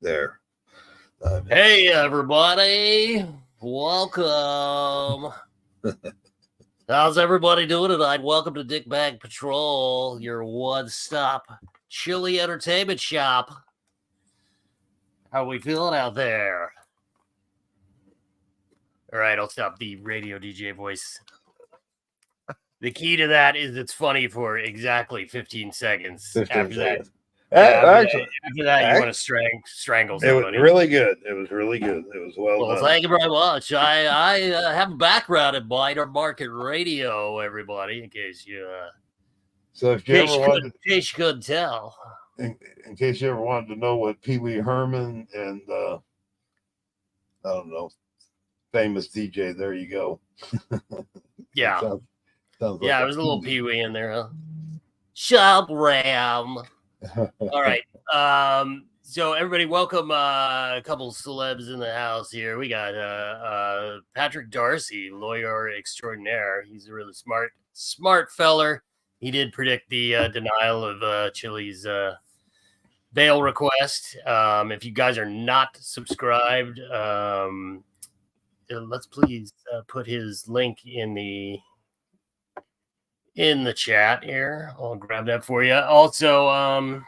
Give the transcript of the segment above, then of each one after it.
There. Hey, everybody. Welcome. How's everybody doing tonight? Welcome to Dick Bag Patrol, your one-stop Chille entertainment shop. How we feeling out there? All right, I'll stop the radio DJ voice. The key to that is it's funny for exactly 15 seconds. 15 after seconds. after that, you want to strangle somebody. It was really good. It was well done. Thank you very much. I have a background in minor market radio, everybody, in case you couldn't tell. In case you ever wanted to know what Pee Wee Herman and I don't know, famous DJ, there you go. Yeah. Sounds like there was a little Pee Wee in there, huh? Shop Ram. All right. So everybody, welcome a couple celebs in the house here. We got Patrick Darcy, lawyer extraordinaire. He's a really smart feller. He did predict the denial of Chille's bail request. If you guys are not subscribed, let's please put his link in the chat here. I'll grab that for you. Also,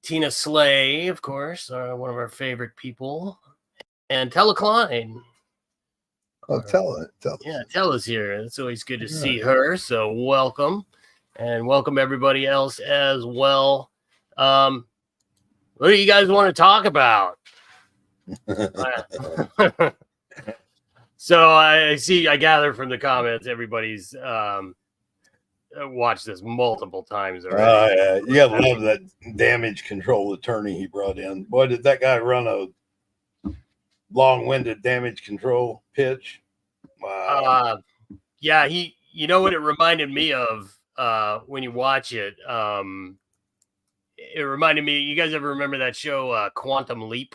Tina Slay, of course, one of our favorite people, and Tella Klein. Oh, Tella. Yeah, Tella's here. It's always good to see her. So welcome, and welcome everybody else as well. What do you guys want to talk about? So I gather from the comments, everybody's watched this multiple times already. Yeah. You gotta love that damage control attorney he brought in. Boy, did that guy run a long-winded damage control pitch. Wow. You know what it reminded me of when you watch it? It reminded me, you guys ever remember that show Quantum Leap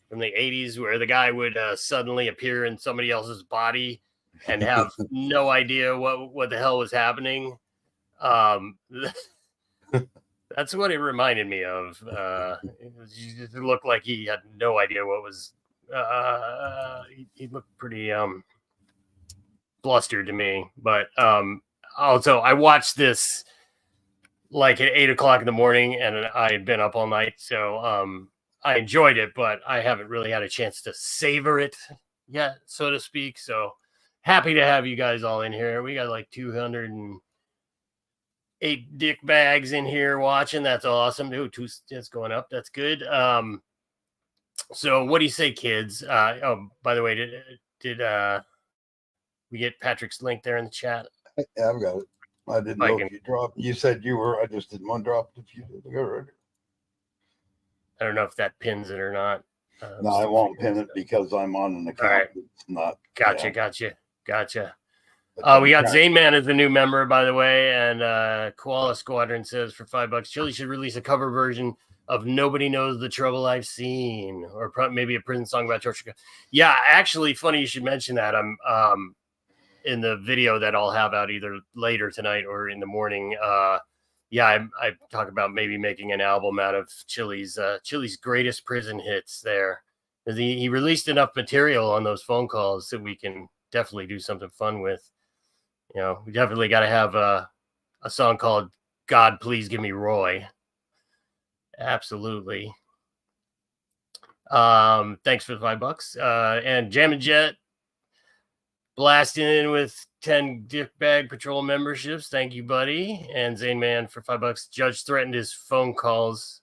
from the 80s, where the guy would suddenly appear in somebody else's body and have no idea what the hell was happening? That's what it reminded me of. It looked like he had no idea what was. He looked pretty blustered to me. But also, I watched this like at 8 o'clock in the morning, and I had been up all night, so I enjoyed it, but I haven't really had a chance to savor it yet, so to speak. So happy to have you guys all in here. We got like 208 dick bags in here watching. That's awesome. Ooh, that's going up. That's good. So what do you say, kids? Oh, by the way, did we get Patrick's link there in the chat? Yeah, I've got it. I didn't know if you dropped. You said you were. I just didn't want to drop it if you did. I don't know if that pins it or not. No, I won't pin it because I'm on an account. Right. It's not. Gotcha. We got Zane Man as the new member, by the way, and Koala Squadron says for $5, Chille should release a cover version of "Nobody Knows the Trouble I've Seen," or maybe a prison song about George. Yeah, actually, funny you should mention that. I'm in the video that I'll have out either later tonight or in the morning. I talk about maybe making an album out of Chille's greatest prison hits there. He released enough material on those phone calls that we can definitely do something fun with. You know, we definitely got to have a song called "God Please Give Me Roy." Absolutely. Thanks for the $5. And Jam and Jet blasting in with 10 Dick Bag Patrol memberships. Thank you, buddy. And Zane Man for $5. Judge threatened his phone calls.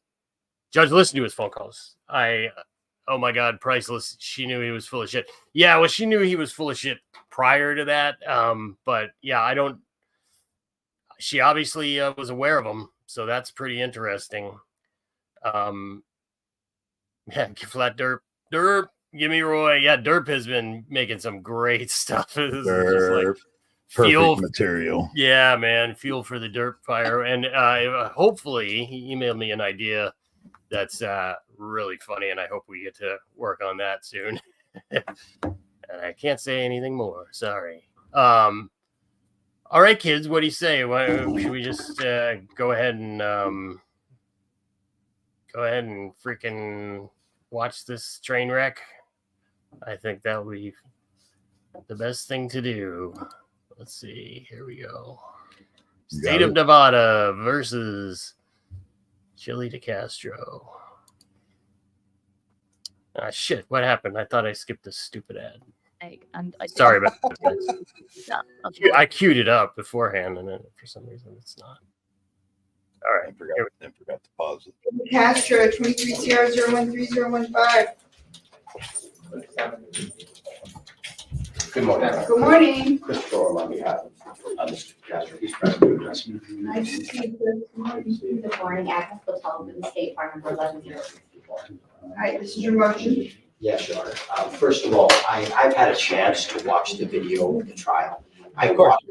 Judge listened to his phone calls. Oh my God, priceless. She knew he was full of shit. Yeah, well, she knew he was full of shit prior to that. But yeah, she obviously was aware of him. So that's pretty interesting. Flat Derp. Give me Roy. Yeah, Derp has been making some great stuff. Derp. Perfect material. Yeah, man. Fuel for the Derp fire. And hopefully he emailed me an idea that's really funny, and I hope we get to work on that soon. And I can't say anything more. Sorry. All right, kids, what do you say? Should we just go ahead and go ahead and freaking watch this train wreck. I think that would be the best thing to do. Let's see. Here we go. State of Nevada versus Chille DeCastro. Ah, shit. What happened? I thought I skipped this stupid ad. Sorry about that, guys. No, I queued it up beforehand, and then for some reason it's not. All right. I forgot to pause it. Castro, 23CR013015. Good morning. Good morning. Chris Dorm on behalf of Mr. Castro. He's present. Nice to see you. Good morning, Agnes Hotel in the State Farm number 11064. All right, this is your motion. Yes, Your Honor. First of all, I've had a chance to watch the video of the trial. I Of course. watched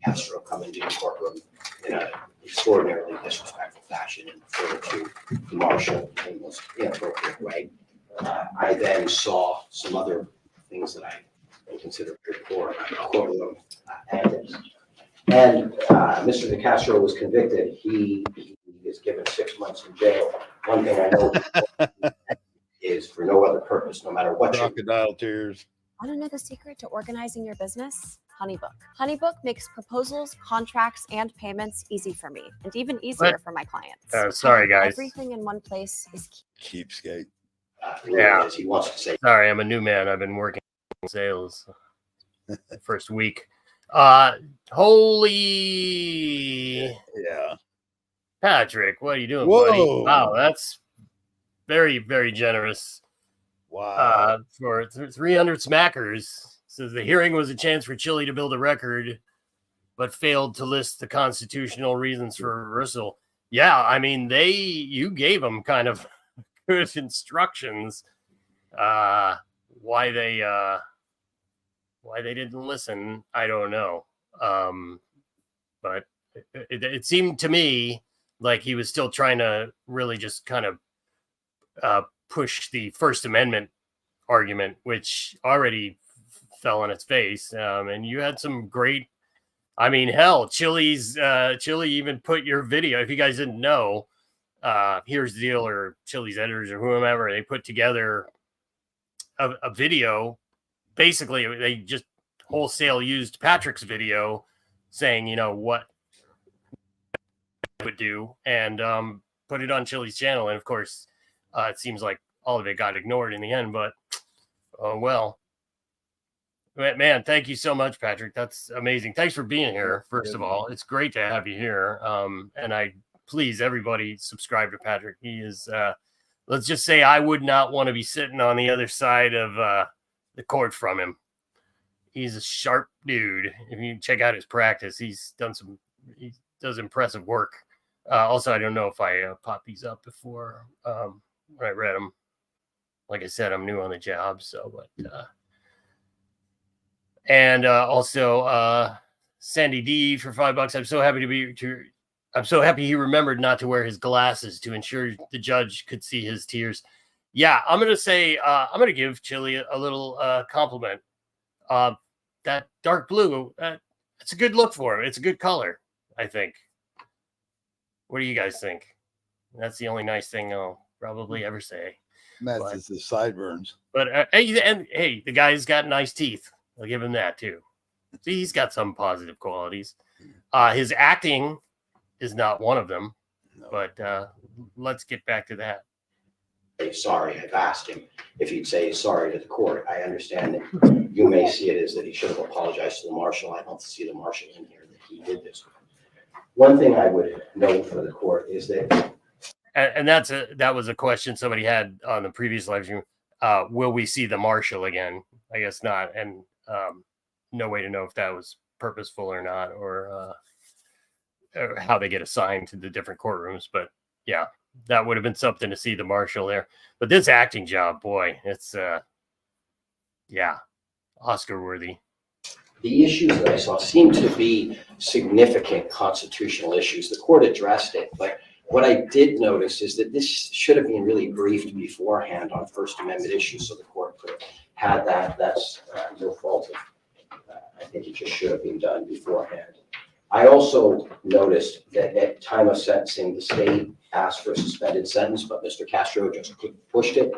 Castro come into the courtroom in an extraordinarily disrespectful fashion and refer to the marshal in the most inappropriate way. I then saw some other things that I consider very poor in the courtroom. And Mr. DeCastro was convicted. He is given 6 months in jail. One thing I know is for no other purpose, no matter what. Crocodile tears. Want to know the secret to organizing your business? HoneyBook. HoneyBook makes proposals, contracts, and payments easy for me, and even easier for my clients. Sorry, guys. Everything in one place is key. Cheapskate. Yeah. As he wants to say. Sorry, I'm a new man. I've been working in sales the first week. Holy Yeah. Patrick, what are you doing, Whoa. buddy? Wow, that's very, very generous. Wow. For 300 smackers. Says the hearing was a chance for Chille to build a record, but failed to list the constitutional reasons for reversal. Yeah, I mean, you gave them kind of good instructions why they didn't listen. I don't know, but it seemed to me like he was still trying to really just kind of push the First Amendment argument, which already fell on its face. And you had some great, I mean, hell, Chille even put your video, if you guys didn't know, Here's the Deal or Chille's editors or whomever, they put together a video. Basically, they just wholesale used Patrick's video saying, what would do, and put it on Chille's channel. And of course, it seems like all of it got ignored in the end, but well. Man, thank you so much, Patrick. That's amazing. Thanks for being here. First of all, it's great to have you here. And please, everybody, subscribe to Patrick. He is, let's just say, I would not want to be sitting on the other side of the court from him. He's a sharp dude. If you check out his practice, he does impressive work. Also, I don't know if I popped these up before when I read them. Like I said, I'm new on the job, so but. And also Sandy D for $5. I'm so happy he remembered not to wear his glasses to ensure the judge could see his tears. Yeah, I'm gonna say I'm gonna give Chille a little compliment. That dark blue, it's a good look for him. It's a good color, I think. What do you guys think? That's the only nice thing I'll probably ever say. Matches the sideburns. But hey, the guy's got nice teeth. I'll give him that too. See, he's got some positive qualities. His acting is not one of them, No. but let's get back to that. Sorry, I've asked him if he'd say sorry to the court. I understand that you may see it as that he should have apologized to the marshal. I don't see the marshal in here that he did this. One thing I would note for the court is that, And that was a question somebody had on the previous live stream. Will we see the marshal again? I guess not, and no way to know if that was purposeful or not, or how they get assigned to the different courtrooms. But yeah, that would have been something to see the marshal there. But this acting job, boy, it's Oscar worthy. the issues that I saw seemed to be significant constitutional issues. The court addressed it, but what I did notice is that this should have been really briefed beforehand on First Amendment issues, so the court could have had that. That's no fault of. I think it just should have been done beforehand. I also noticed that at time of sentencing, the state asked for a suspended sentence, but Mr. Castro just pushed it.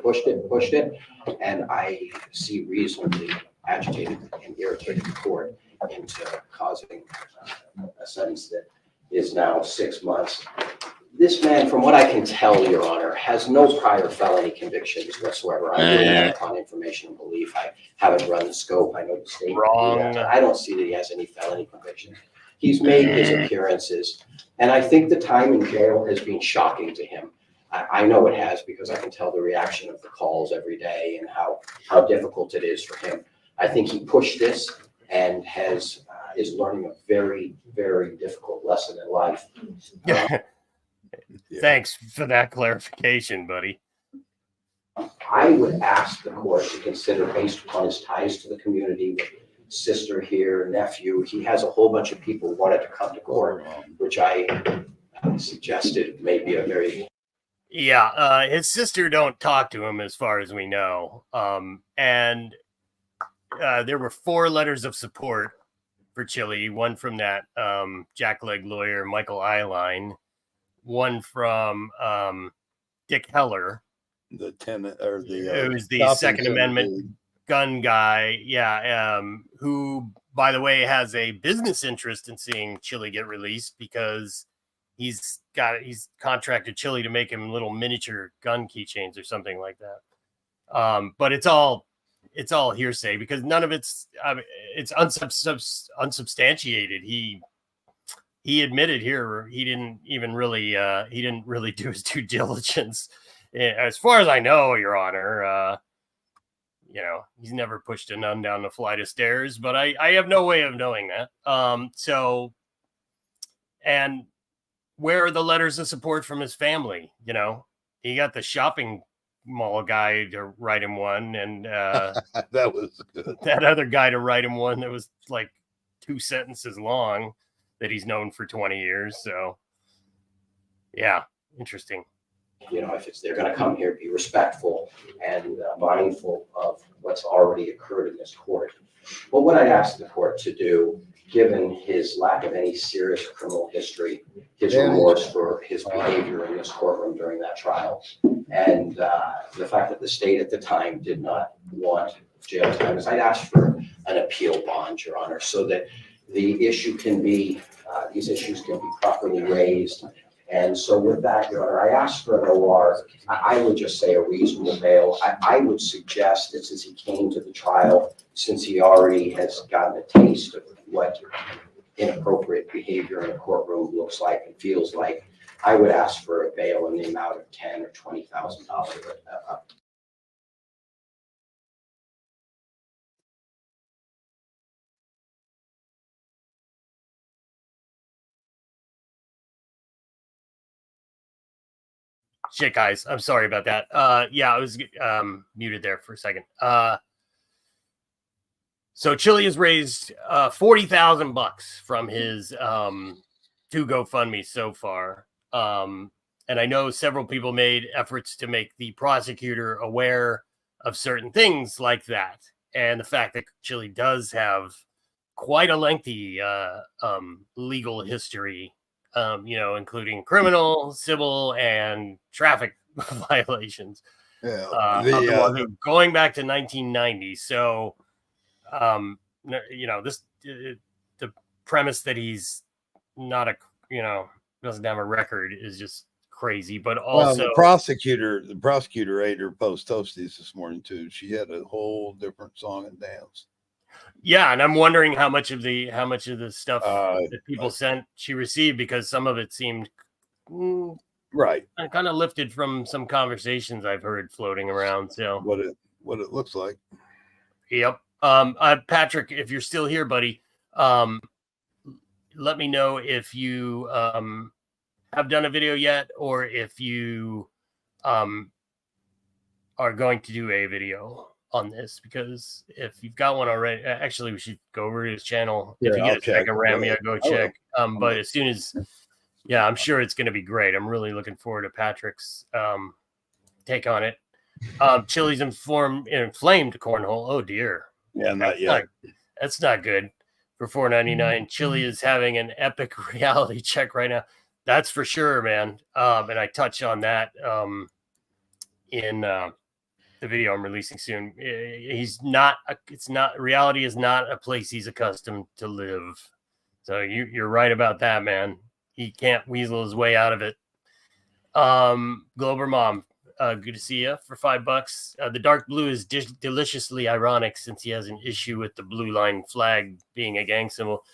And I see reasonably agitated and irritated the court into causing a sentence that is now 6 months. This man, from what I can tell, Your Honor, has no prior felony convictions whatsoever. I'm doing that upon information and belief. I haven't run the scope. I know the state. Wrong. I don't see that he has any felony convictions. He's made his appearances, and I think the time in jail has been shocking to him. I know it has, because I can tell the reaction of the calls every day and how difficult it is for him. I think he pushed this and is learning a very, very difficult lesson in life. Yeah. Thanks for that clarification, buddy. I would ask the court to consider, based upon his ties to the community, with sister here, nephew, he has a whole bunch of people who wanted to come to court, which I suggested may be a very... Yeah, his sister don't talk to him as far as we know. And there were 4 letters of support for Chille, one from that jackleg lawyer, Michael Eiline, one from Dick Heller, the tenant or the who's the Second Amendment gun guy. Yeah. Who, by the way, has a business interest in seeing Chille get released, because he's contracted Chille to make him little miniature gun keychains or something like that. But it's all hearsay, because none of it's unsubstantiated. He admitted here he didn't really do his due diligence. As far as I know, Your Honor, he's never pushed a nun down the flight of stairs, but I have no way of knowing that. And where are the letters of support from his family? He got the shopping mall guy to write him one, and that was good. That other guy to write him one that was like 2 sentences long, that he's known for 20 years. So yeah, interesting. If they're going to come here, be respectful and mindful of what's already occurred in this court. But what I ask the court to do, given his lack of any serious criminal history, his remorse for his behavior in this courtroom during that trial, and the fact that the state at the time did not want jail time, is I'd ask for an appeal bond, Your Honor, so that the issue can be, these issues can be properly raised. And so with that, Your Honor, I asked for an OR. I would just say a reasonable bail. I would suggest that since he came to the trial, since he already has gotten a taste of what inappropriate behavior in a courtroom looks like and feels like, I would ask for a bail in the amount of $10,000 or $20,000. Shit, guys, I'm sorry about that. Yeah, I was muted there for a second. So Chille has raised $40,000 from his 2 GoFundMe so far. And I know several people made efforts to make the prosecutor aware of certain things like that. And the fact that Chille does have quite a lengthy legal history, including criminal, civil, and traffic violations. Yeah. Going back to 1990. So, the premise that he's not doesn't have a record is just crazy. But also, the prosecutor ate her post toasties this morning too. She had a whole different song and dance. Yeah, and I'm wondering how much of the stuff that people sent she received, because some of it seemed right, kind of lifted from some conversations I've heard floating around. So what it looks like. Yep. Patrick, if you're still here, buddy, let me know if you have done a video yet, or if you are going to do a video on this, because if you've got one already, actually we should go over to his channel. If you get a second, Ram, go check. But as soon as, I'm sure it's going to be great. I'm really looking forward to Patrick's take on it. Chille's inflamed cornhole. Oh dear. Yeah, not yet. That's not good. for $4.99. Chille is having an epic reality check right now. That's for sure, man. And I touch on that in the video I'm releasing soon. Reality is not a place he's accustomed to live. So you're right about that, man. He can't weasel his way out of it. Glober Mom, good to see you for $5. The dark blue is deliciously ironic since he has an issue with the blue line flag being a gang symbol.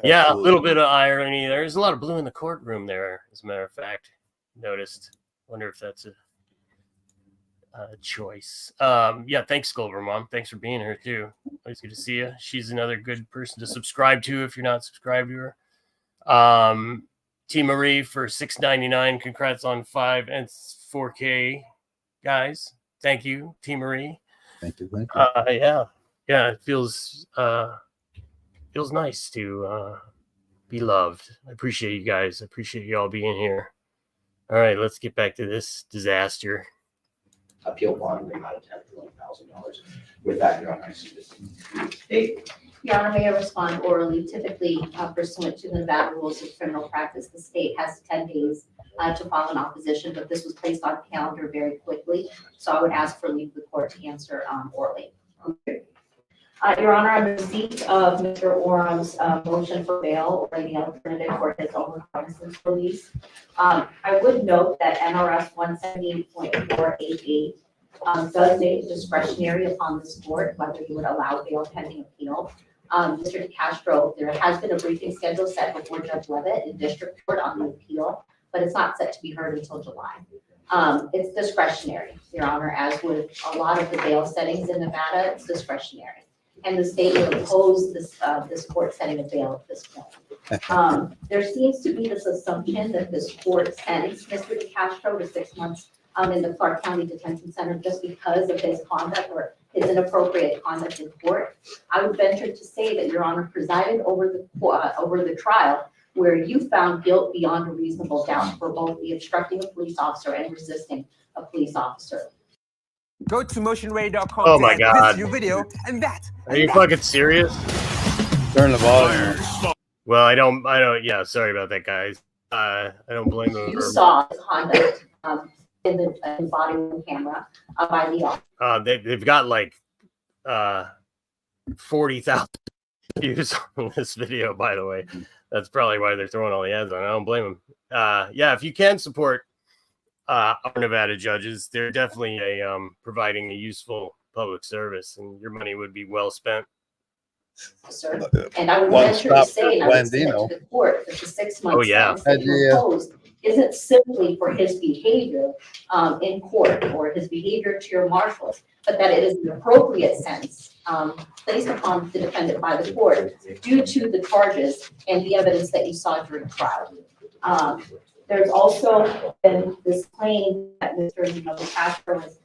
Yeah, Absolutely. a little bit of irony there. There's a lot of blue in the courtroom there, as a matter of fact. Noticed. Wonder if that's a choice. Yeah, thanks, Glober Mom. Thanks for being here, too. Always good to see you. She's another good person to subscribe to if you're not subscribed to her. T. Marie for $6.99. Congrats on 5 and 4K, guys. Thank you, T. Marie. Thank you. Thank you. Yeah. It feels nice to be loved. I appreciate you guys. I appreciate you all being here. All right, let's get back to this disaster. Appeal bond amount of $10,000. With that, Your Honor, I see this. Your Honor, may I respond orally? Typically, pursuant to the Nevada rules of criminal practice, the state has 10 days to file an opposition, but this was placed on calendar very quickly. So I would ask for leave of the court to answer orally. Your Honor, on receipt of Mr. Orum's motion for bail or any alternative for his own reconnaissance release, I would note that NRS 178.488 does make it discretionary upon this court whether you would allow bail pending appeal. Mr. DeCastro, there has been a briefing schedule set before Judge Levitt in district court on the appeal, but it's not set to be heard until July. It's discretionary, Your Honor, as with a lot of the bail settings in Nevada, it's discretionary. And the state will oppose this court setting a bail at this point. There seems to be this assumption that this court sentenced Mr. DeCastro to 6 months in the Clark County Detention Center just because of his conduct or his inappropriate conduct in court. I would venture to say that Your Honor presided over the trial where you found guilt beyond a reasonable doubt for both the obstructing a police officer and resisting a police officer. Go to motionray.com Oh to my like God. this new video and that. Are you fucking serious? Turn the volume. Well, I don't. Yeah, sorry about that, guys. I don't blame them. You saw his conduct in the body room camera by the officer. They've got like 40,000 views on this video, by the way. That's probably why they're throwing all the ads on. I don't blame them. Yeah, if you can support our Nevada judges, they're definitely providing a useful public service, and your money would be well spent. Sir. And I would venture to say, and I would say to the court that the 6 months sentence that he imposed isn't simply for his behavior in court or his behavior to your marshals, but that it is an appropriate sentence placed upon the defendant by the court due to the charges and the evidence that you saw during the trial. There's also been this claim that Mr. DeCastro has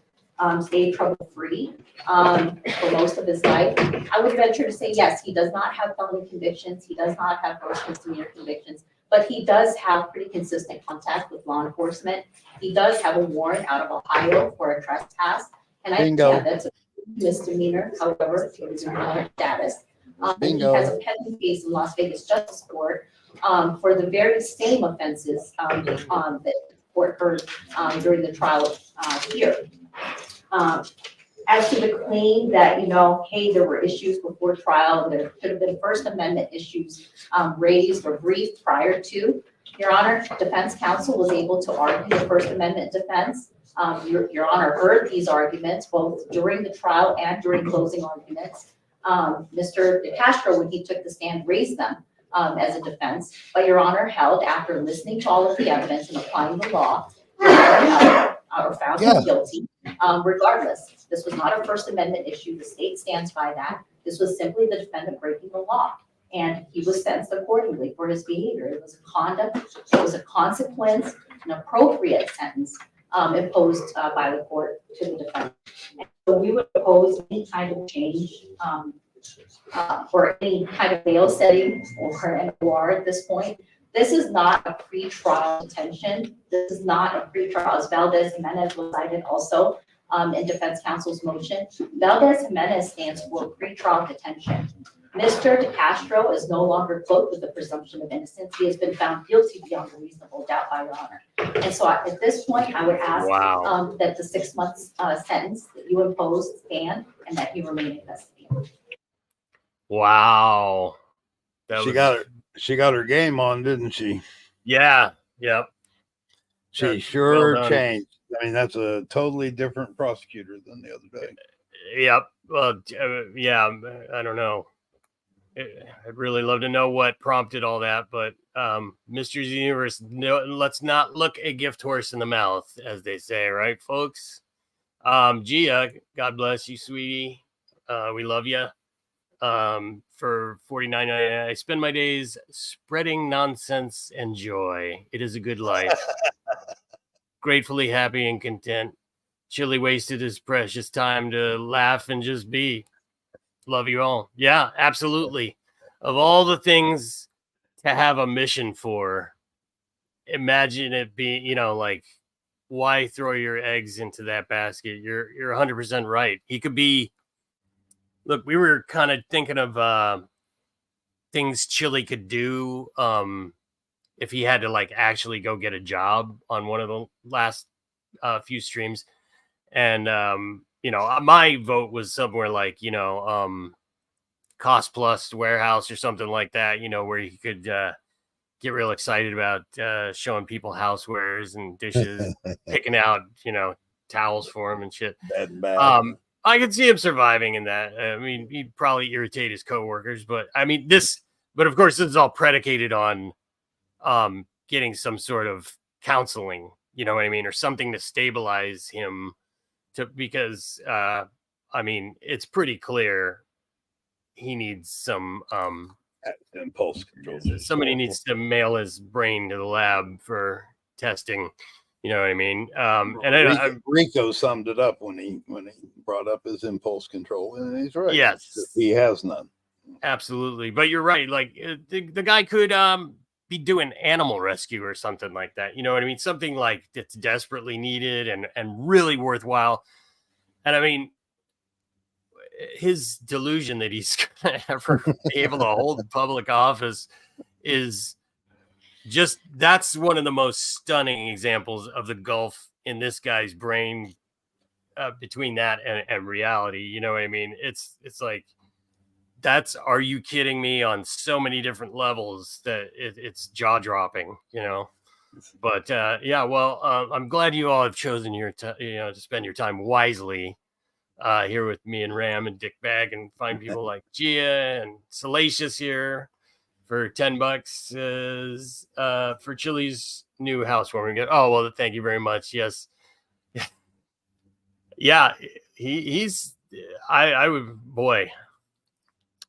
stayed trouble-free for most of his life. I would venture to say, yes, he does not have felony convictions. He does not have gross misdemeanor convictions, but he does have pretty consistent contact with law enforcement. He does have a warrant out of Ohio for a trespass, and that's a misdemeanor. However, it is another status. He has a pending case in Las Vegas Justice Court for the very same offenses that the court heard during the trial here. As to the claim that, hey, there were issues before trial and there could have been First Amendment issues raised or briefed prior to, Your Honor, defense counsel was able to argue the First Amendment defense. Your Honor heard these arguments both during the trial and during closing arguments. Mr. DeCastro, when he took the stand, raised them as a defense, but Your Honor held after listening to all of the evidence and applying the law, or found him guilty. Regardless, this was not a First Amendment issue. The state stands by that. This was simply the defendant breaking the law, and he was sentenced accordingly for his behavior. It was conduct. It was a consequence, an appropriate sentence imposed by the court to the defendant. And so we would oppose any kind of change or any kind of bail setting or an OR at this point. This is not a pretrial detention. This is not a pretrial, as Valdez-Jimenez was cited also in defense counsel's motion. Valdez-Jimenez stands for pretrial detention. Mr. DeCastro is no longer cloaked with the presumption of innocence. He has been found guilty beyond a reasonable doubt by Your Honor. And so at this point, I would ask Wow. that the 6 months sentence that you imposed stand and that he remain in custody. Wow. That She got her game on, didn't she? Yeah. Yep. She That's sure well done. changed. I mean, that's a totally different prosecutor than the other day. Yep. Well, yeah. I don't know. I'd really love to know what prompted all that, but Mysteries of the Universe, no, let's not look a gift horse in the mouth, as they say, right, folks? Gia, God bless you, sweetie. We love you. For $49.99, I spend my days spreading nonsense and joy. It is a good life. Gratefully happy and content. Chille wasted his precious time to laugh and just be. Love you all. Yeah, absolutely. Of all the things to have a mission for, imagine it being, like, why throw your eggs into that basket? You're 100% right. He could be. Look, we were kind of thinking of things Chille could do if he had to like actually go get a job on one of the last few streams. And my vote was somewhere like Cost Plus Warehouse or something like that, where you could get real excited about showing people housewares and dishes, picking out towels for them and shit. I could see him surviving in that. I mean, he'd probably irritate his coworkers, but I mean but of course this is all predicated on getting some sort of counseling, you know what I mean, or something to stabilize him because I mean, it's pretty clear he needs some impulse control. Somebody needs to mail his brain to the lab for testing. You know what I mean? And Rico summed it up when he brought up his impulse control, and he's right. Yes, he has none. Absolutely, but you're right. Like the guy could be doing animal rescue or something like that. You know what I mean? Something like that's desperately needed and really worthwhile. And I mean, his delusion that he's gonna ever be able to hold public office is just, that's one of the most stunning examples of the gulf in this guy's brain between that and reality. You know what I mean? It's like, are you kidding me on so many different levels that it's jaw dropping, but yeah, well, I'm glad you all have chosen to spend your time wisely here with me and Ram and Dick Bag, and find people like Gia and Salacious here for $10 for Chille's new housewarming. Oh, well, thank you very much. Yes. Yeah. I would, boy,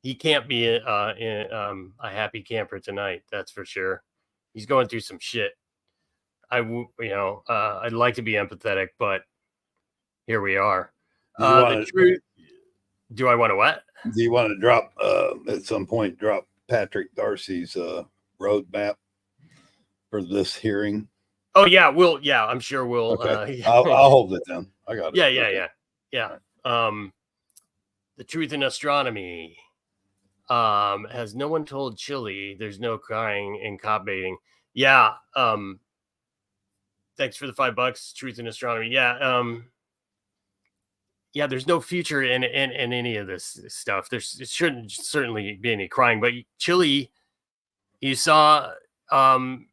he can't be a happy camper tonight. That's for sure. He's going through some shit. I'd like to be empathetic, but here we are. The truth. Do I want to what? Do you want to drop at some point? Drop Patrick Darcy's roadmap for this hearing? Oh yeah, I'm sure we'll. Okay. I'll hold it down. I got it. Yeah. The truth in astronomy. Has no one told Chille there's no crying in cop baiting? Yeah. Thanks for the $5. Truth in astronomy. Yeah. Yeah, there's no future in any of this stuff. It shouldn't certainly be any crying, but Chille, you saw from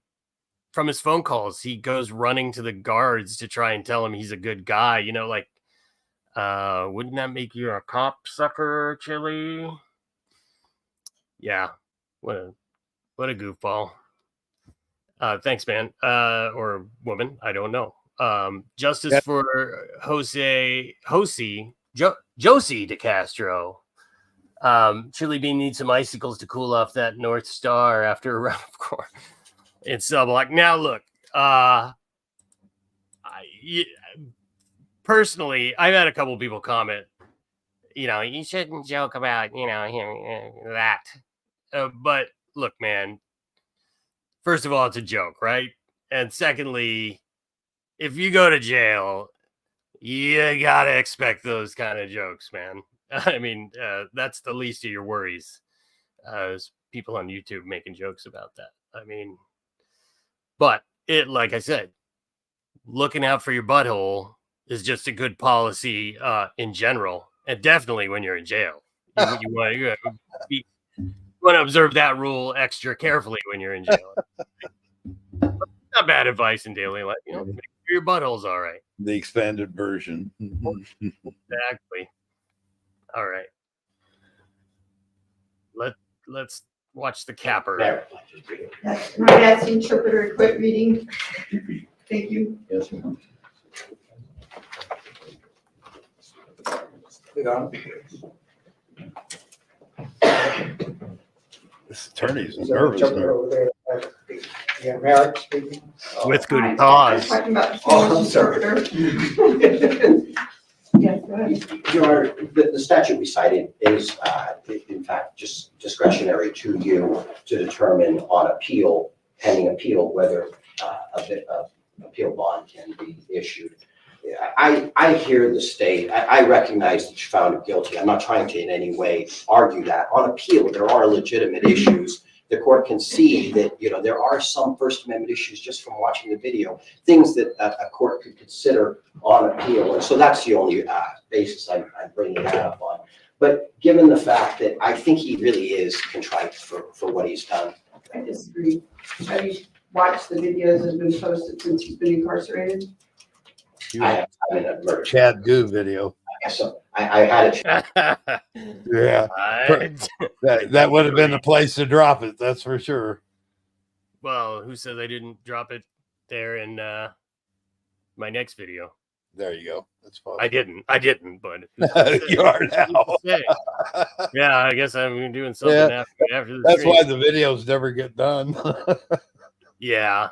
his phone calls, he goes running to the guards to try and tell him he's a good guy. Wouldn't that make you a cop sucker, Chille? Yeah, what a goofball. Thanks, man, or woman, I don't know. Justice for Josie DeCastro. Chille Bean needs some icicles to cool off that North Star after a round of court. It's block. Now look, personally, I've had a couple people comment, you shouldn't joke about, that. But look, man, first of all, it's a joke, right? And secondly, if you go to jail, you gotta expect those kind of jokes, man. I mean, that's the least of your worries. There's people on YouTube making jokes about that. I mean, but it, like I said, looking out for your butthole is just a good policy in general, and definitely when you're in jail. You want to observe that rule extra carefully when you're in jail. Not bad advice in daily life. Make sure your butthole's all right. The expanded version. Exactly. All right. Let's watch the capper. There. That's the interpreter quit reading. Thank you. Yes. This attorney's nervous. Yeah, Merrick speaking. With good I'm cause. talking about the Oh, I'm English sorry. interpreter. Yes, go ahead. Your Honor, the statute we cited is, in fact, just discretionary to you to determine on appeal, pending appeal, whether a bit of appeal bond can be issued. I hear the state, I recognize that you found him guilty. I'm not trying to in any way argue that. On appeal, there are legitimate issues. The court can see that, there are some First Amendment issues just from watching the video, things that a court could consider on appeal. And so that's the only basis I'm bringing that up on. But given the fact that I think he really is contrite for what he's done. I disagree. Have you watched the videos that have been posted since he's been incarcerated? I'm in a murder. Chad Goo video. So I had a chance. Yeah. That would have been the place to drop it. That's for sure. Well, who said I didn't drop it there in my next video? There you go. That's fine. I didn't, but You are now. Yeah, I guess I'm doing something Yeah. after the That's stream. why the videos never get done. Yeah.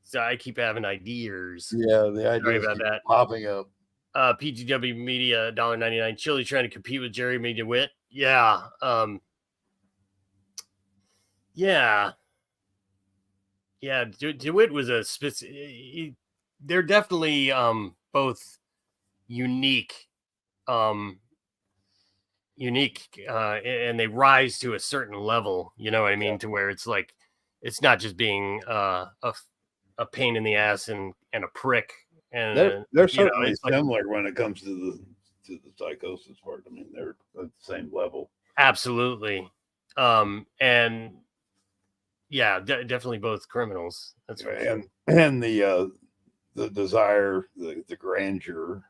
So I keep having ideas. Yeah, the Sorry idea about that. popping up. PGW Media, $1.99. Chille trying to compete with Jeremy DeWitt. Yeah. Yeah. DeWitt was a specific. They're definitely both unique, and they rise to a certain level. You know what I mean? To where it's like, it's not just being a pain in the ass and a prick. And They're certainly similar when it comes to the psychosis part. I mean, they're at the same level. Absolutely. And yeah, definitely both criminals. That's right. And the desire, the grandeur.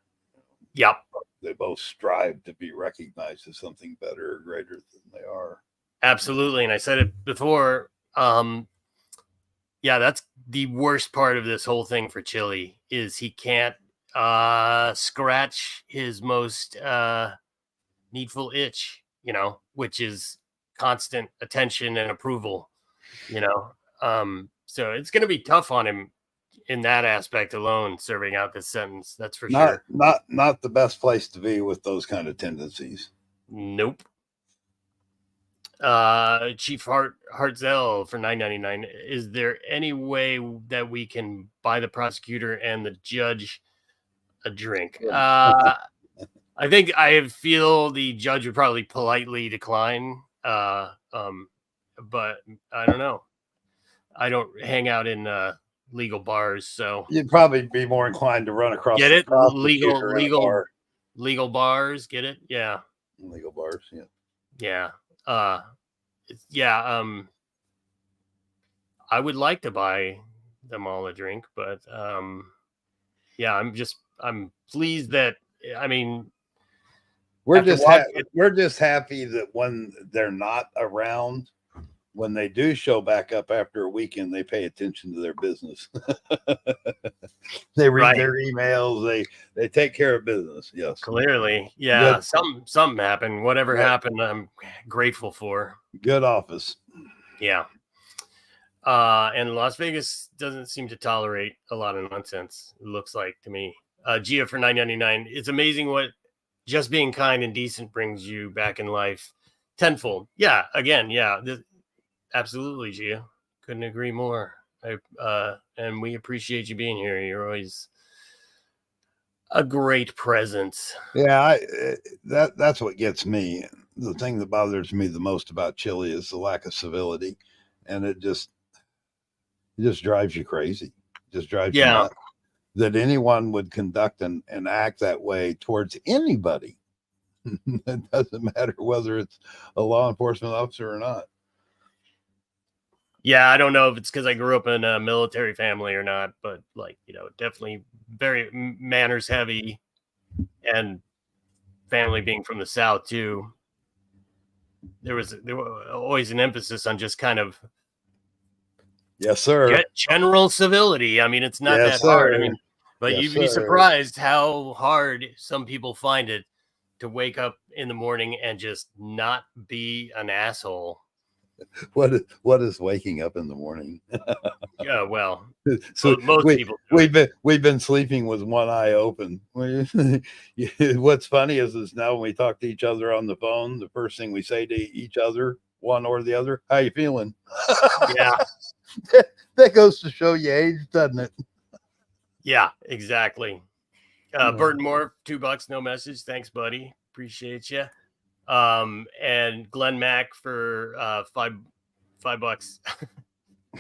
Yep. They both strive to be recognized as something better or greater than they are. Absolutely. And I said it before. Yeah, that's the worst part of this whole thing for Chille is he can't scratch his most needful itch, which is constant attention and approval, So it's going to be tough on him in that aspect alone, serving out this sentence. That's for sure. Not the best place to be with those kind of tendencies. Nope. Chief Hartzell for $9.99. Is there any way that we can buy the prosecutor and the judge a drink? I feel the judge would probably politely decline. But I don't know. I don't hang out in legal bars, so you'd probably be more inclined to run across. Get it? Legal bars. Get it? Yeah. Legal bars. Yeah. Yeah. I would like to buy them all a drink, but I'm pleased that, we're just happy that when they're not around, when they do show back up after a weekend, they pay attention to their business. They read their emails. They take care of business. Yes. Clearly. Yeah. Good. Something happened. Whatever happened, I'm grateful for. Good office. Yeah. And Las Vegas doesn't seem to tolerate a lot of nonsense, it looks like to me. Gia for $9.99. It's amazing what just being kind and decent brings you back in life tenfold. Yeah. Again. Yeah. Absolutely, Gia. Couldn't agree more. And we appreciate you being here. You're always a great presence. Yeah, that's what gets me. The thing that bothers me the most about Chille is the lack of civility, and it just drives you crazy. Just drives you Yeah. nuts that anyone would conduct and act that way towards anybody. It doesn't matter whether it's a law enforcement officer or not. Yeah, I don't know if it's because I grew up in a military family or not, but like, you know, definitely very manners heavy, and family being from the South too. There was always an emphasis on just kind of Yes, sir. general civility. I mean, it's not Yes, that hard. I sir. mean, but Yes, you'd be sir. surprised how hard some people find it to wake up in the morning and just not be an asshole. What is waking up in the morning? Yeah, well, So most people do. we've been sleeping with one eye open. What's funny is now when we talk to each other on the phone, the first thing we say to each other, one or the other, how you feeling? Yeah. That goes to show you age, doesn't it? Yeah, exactly. Burton Moore, $2, no message. Thanks, buddy. Appreciate you. And Glenn Mack for $5.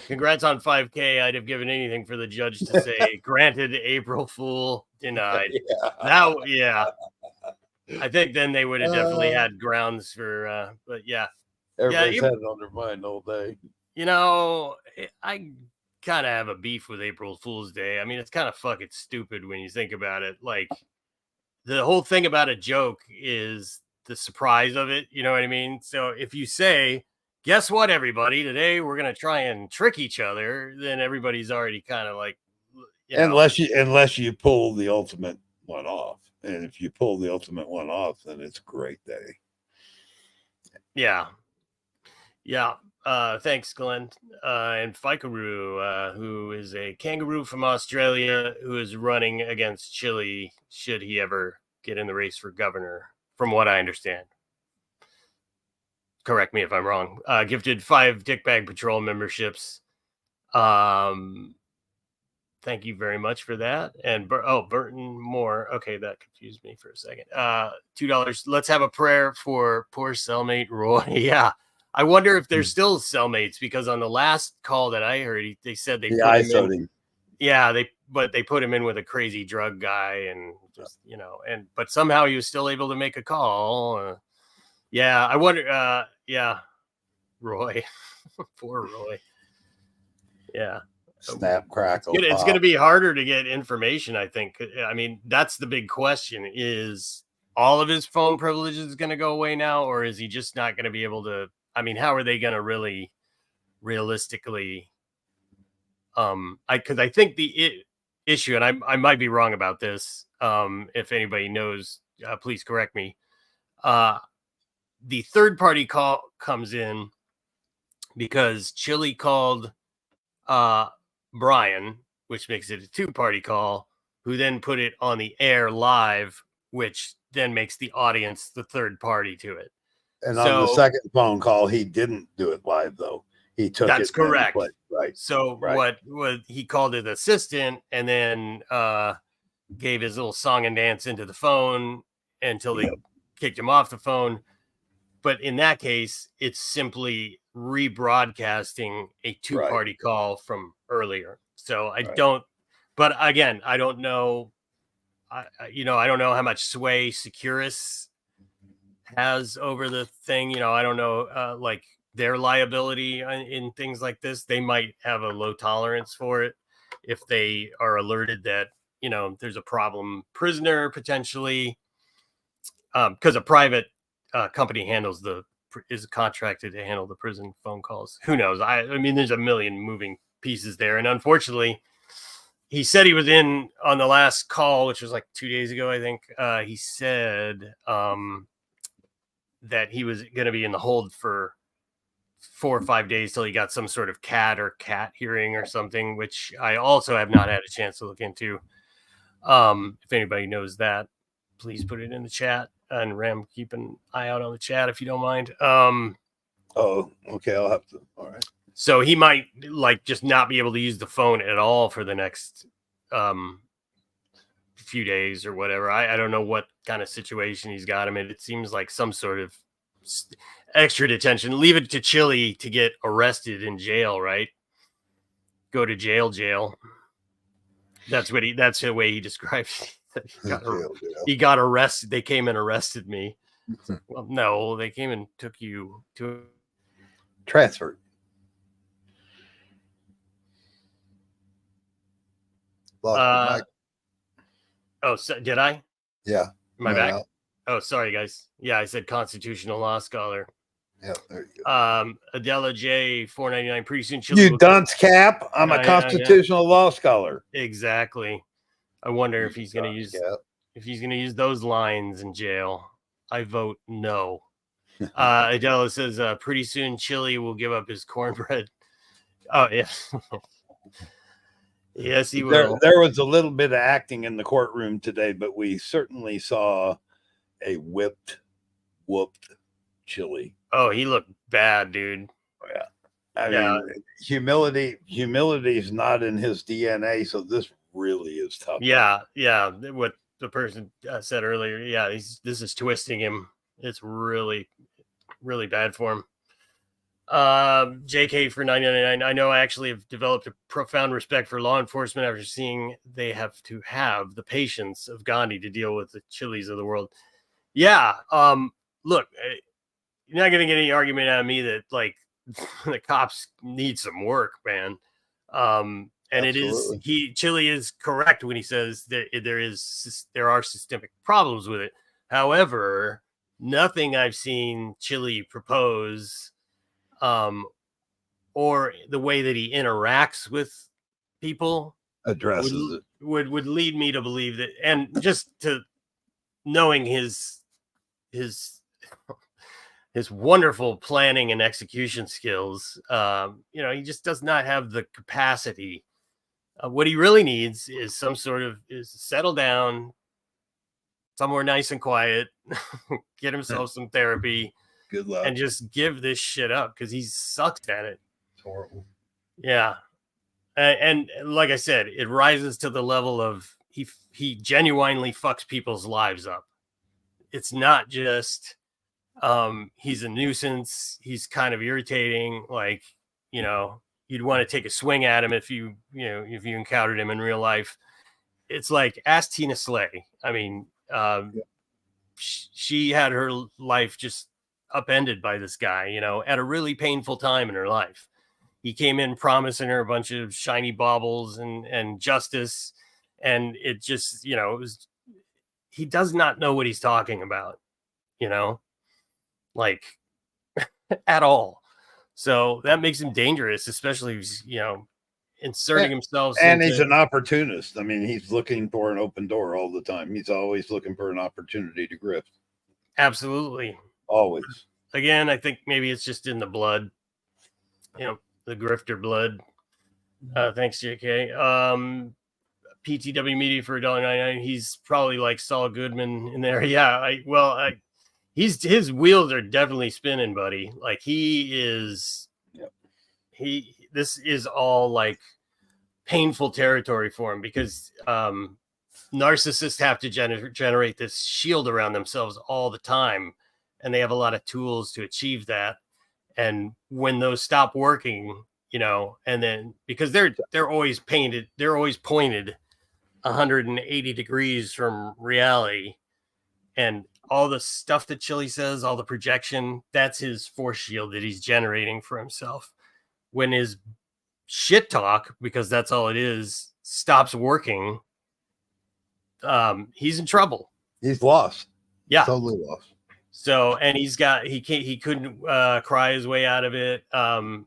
Congrats on 5K. I'd have given anything for the judge to say, granted, April Fool, denied. Yeah. I think then they would have definitely had grounds for, but yeah. Everybody's had it on their mind all day. You know, I kind of have a beef with April Fool's Day. I mean, it's kind of fucking stupid when you think about it. Like, the whole thing about a joke is the surprise of it. You know what I mean? So if you say, guess what, everybody, today we're going to try and trick each other, then everybody's already kind of like, unless you pull the ultimate one off. And if you pull the ultimate one off, then it's a great day. Yeah. Thanks, Glenn. And Fikaroo, who is a kangaroo from Australia who is running against Chille should he ever get in the race for governor, from what I understand. Correct me if I'm wrong. Gifted 5 Dickbag Patrol memberships. Thank you very much for that. And Burton Moore. Okay, that confused me for a second. $2. Let's have a prayer for poor cellmate Roy. Yeah. I wonder if they're still cellmates, because on the last call that I heard, they said they put him in. Yeah, they put him in with a crazy drug guy, and just, you know, but somehow he was still able to make a call. Yeah, I wonder. Yeah, Roy, poor Roy. Yeah, snap, crackle. It's going to be harder to get information, I think. I mean, that's the big question: is all of his phone privileges going to go away now, or is he just not going to be able to? I mean, how are they going to really realistically? Because I think the issue, and I might be wrong about this. If anybody knows, please correct me. The third party call comes in because Chille called Brian, which makes it a 2-party call, who then put it on the air live, which then makes the audience the third party to it. And on the second phone call, he didn't do it live, though. He took that's it. Correct. Right. So what he called it assistant, and then gave his little song and dance into the phone until they kicked him off the phone. But in that case, it's simply rebroadcasting a 2-party call from earlier. So I don't, but again, I don't know. I don't know how much sway Securus has over the thing. You know, I don't know, like their liability in things like this. They might have a low tolerance for it if they are alerted that, you know, there's a problem prisoner potentially, because a private company is contracted to handle the prison phone calls. Who knows? I mean, there's a million moving pieces there. And unfortunately, he said he was in on the last call, which was like 2 days ago, I think. He said that he was going to be in the hold for 4 or 5 days till he got some sort of cat hearing or something, which I also have not had a chance to look into. If anybody knows that, please put it in the chat. And Ram, keep an eye out on the chat if you don't mind. Oh, okay. I'll have to. All right. So he might like just not be able to use the phone at all for the next few days or whatever. I don't know what kind of situation he's got him in. It seems like some sort of extra detention. Leave it to Chille to get arrested in jail, right? Go to jail. That's the way he describes it. He got arrested. They came and arrested me. Well, no, they came and took you to transferred. Oh, so did I? Yeah. My back. Oh, sorry, guys. Yeah, I said constitutional law scholar. Yeah, there you go. Adela J, $4.99. Pretty soon, you dunce cap. I'm a constitutional law scholar. Exactly. I wonder if he's going to use those lines in jail. I vote no. Adela says, pretty soon Chille will give up his cornbread. Oh, yeah. Yes, he will. There was a little bit of acting in the courtroom today, but we certainly saw a whooped Chille. Oh, he looked bad, dude. Yeah. I mean, humility is not in his DNA, so this really is tough. Yeah. What the person said earlier. Yeah, this is twisting him. It's really, really bad for him. JK for $9.99. I know I actually have developed a profound respect for law enforcement after seeing they have to have the patience of Gandhi to deal with the Chilles of the world. Yeah. Look, you're not going to get any argument out of me that like the cops need some work, man. And Absolutely. Chille is correct when he says that there are systemic problems with it. However, nothing I've seen Chille propose or the way that he interacts with people addresses would lead me to believe that, and just to knowing his wonderful planning and execution skills, he just does not have the capacity. What he really needs is settle down somewhere nice and quiet, get himself some therapy. Good luck. And just give this shit up because he sucks at it. It's horrible. Yeah. And like I said, it rises to the level of he genuinely fucks people's lives up. It's not just he's a nuisance. He's kind of irritating. Like, you'd want to take a swing at him if you encountered him in real life. It's like, ask Tina Slay. I mean, she had her life just upended by this guy, at a really painful time in her life. He came in promising her a bunch of shiny baubles and justice. And it just, he does not know what he's talking about, like at all. So that makes him dangerous, especially, inserting himself. And he's an opportunist. I mean, he's looking for an open door all the time. He's always looking for an opportunity to grift. Absolutely. Always. Again, I think maybe it's just in the blood, the grifter blood. Thanks, JK. PTW Media for $1.99. He's probably like Saul Goodman in there. Yeah. His wheels are definitely spinning, buddy. Like he is. Yep. This is all like painful territory for him because narcissists have to generate this shield around themselves all the time. And they have a lot of tools to achieve that. And when those stop working, and then because they're always pointed 180 degrees from reality, and all the stuff that Chille says, all the projection, that's his force shield that he's generating for himself. When his shit talk, because that's all it is, stops working, he's in trouble. He's lost. Yeah. Totally lost. So, and he couldn't cry his way out of it. On